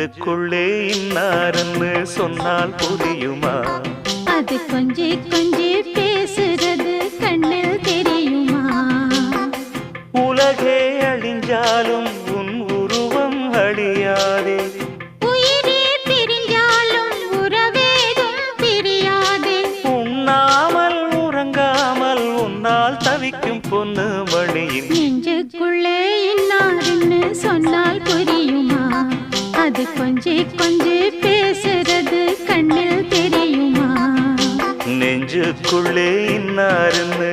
நெஞ்சுக்குள்ளே இன்னாருன்னு சொன்னால் புரியுமா? அது கொஞ்சி கொஞ்சி பேசுறது கண்ணில் தெரியுமா? உலகே அழிஞ்சாலும் உன் உருவம் அழியாதே, உயிரே பிரிஞ்சாலும் உறவேதும் பிரியாதே. உண்ணாமல் உறங்காமல் உன்னால் தவிக்கும் பொண்ணு மணியின் நெஞ்சுக்குள்ளே இன்னாருன்னு சொன்னால் புரியுமா? அது கொஞ்சி கொஞ்சி பேசுறது கண்ணில் தெரியுமா? நெஞ்சுக்குள்ளே இன்னாருன்னு